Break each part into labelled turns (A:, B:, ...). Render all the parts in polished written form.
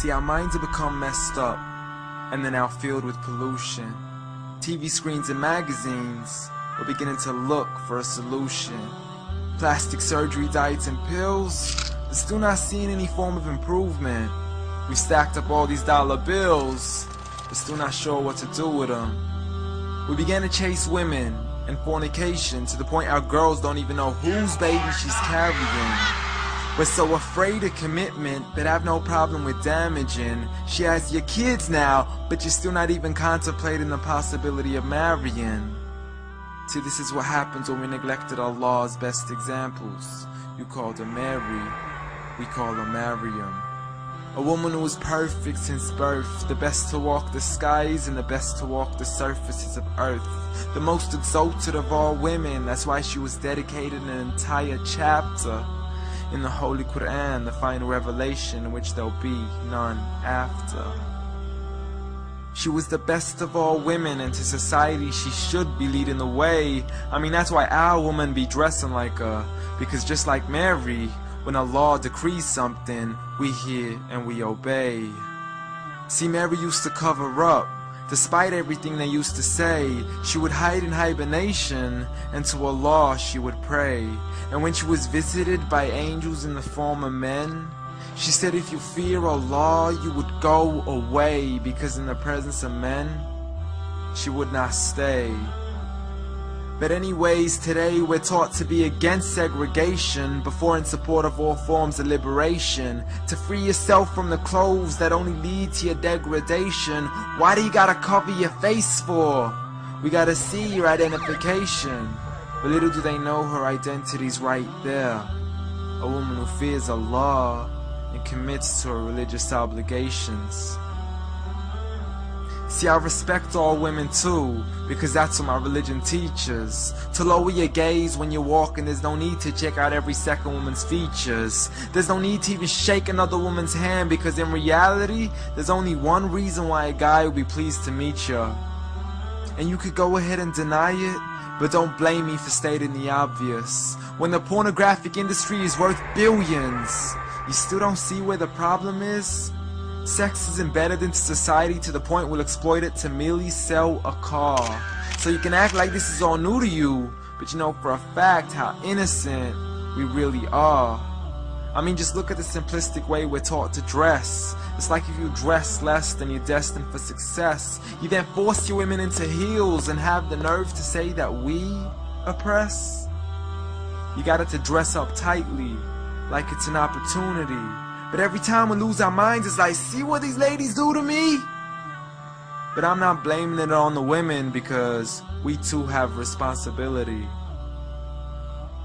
A: See, our minds have become messed up, and they're now filled with pollution. TV screens and magazines, we're beginning to look for a solution. Plastic surgery, diets and pills, but still not seeing any form of improvement. We stacked up all these dollar bills, but still not sure what to do with them. We began to chase women and fornication to the point our girls don't even know whose baby she's carrying. We're so afraid of commitment that I have no problem with damaging. She has your kids now, but you're still not even contemplating the possibility of marrying. See, this is what happens when we neglected Allah's best examples. You called her Mary, we call her Maryam. A woman who was perfect since birth, the best to walk the skies and the best to walk the surfaces of earth. The most exalted of all women, that's why she was dedicated an entire chapter in the Holy Quran, the final revelation in which there'll be none after. She was the best of all women, and to society she should be leading the way. I mean, that's why our women be dressing like her, because just like Mary, when Allah decrees something, we hear and we obey. See, Mary used to cover up. Despite everything they used to say, she would hide in hibernation, and to Allah she would pray. And when she was visited by angels in the form of men, she said, if you fear Allah, you would go away, because in the presence of men, she would not stay. But anyways, today we're taught to be against segregation before in support of all forms of liberation. To free yourself from the clothes that only lead to your degradation. Why do you gotta cover your face for? We gotta see your identification. But little do they know her identity's right there. A woman who fears Allah and commits to her religious obligations. See, I respect all women too, because that's what my religion teaches. To lower your gaze when you're walking, there's no need to check out every second woman's features. There's no need to even shake another woman's hand, because in reality, there's only one reason why a guy would be pleased to meet you. And you could go ahead and deny it, but don't blame me for stating the obvious. When the pornographic industry is worth billions, you still don't see where the problem is? Sex is embedded into society to the point we'll exploit it to merely sell a car. So you can act like this is all new to you, but you know for a fact how innocent we really are. I mean, just look at the simplistic way we're taught to dress. It's like if you dress less, then you're destined for success. You then force your women into heels and have the nerve to say that we oppress. You got it to dress up tightly, like it's an opportunity. But every time we lose our minds, it's like, see what these ladies do to me? But I'm not blaming it on the women, because we too have responsibility.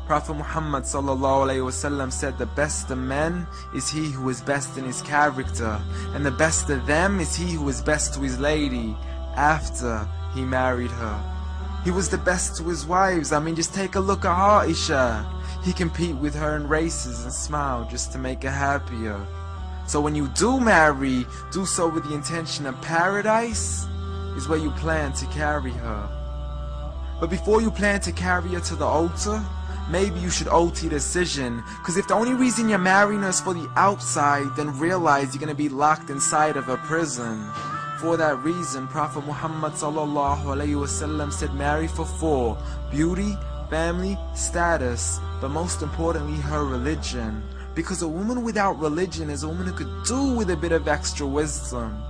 A: Prophet Muhammad ﷺ said, the best of men is he who is best in his character, and the best of them is he who is best to his lady after he married her. He was the best to his wives. I mean, just take a look at Aisha. He compete with her in races and smile just to make her happier. So when you do marry, do so with the intention of paradise is where you plan to carry her. But before you plan to carry her to the altar, maybe you should alter your decision. Because if the only reason you're marrying her is for the outside, then realize you're going to be locked inside of a prison. For that reason, Prophet Muhammad ﷺ said, marry for 4: beauty, family, status, but most importantly her religion. Because a woman without religion is a woman who could do with a bit of extra wisdom.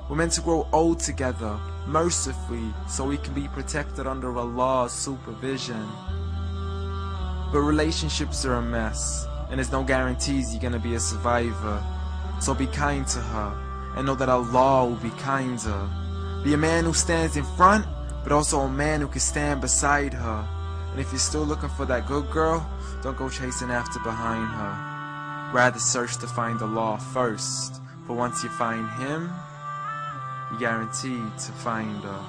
A: We're meant to grow old together, mercifully, so we can be protected under Allah's supervision. But relationships are a mess, and there's no guarantees you're gonna be a survivor. So be kind to her, and know that Allah will be kinder. Be a man who stands in front, but also a man who can stand beside her. And if you're still looking for that good girl, don't go chasing after behind her. Rather search to find Allah first, for once you find Him, you're guaranteed to find her.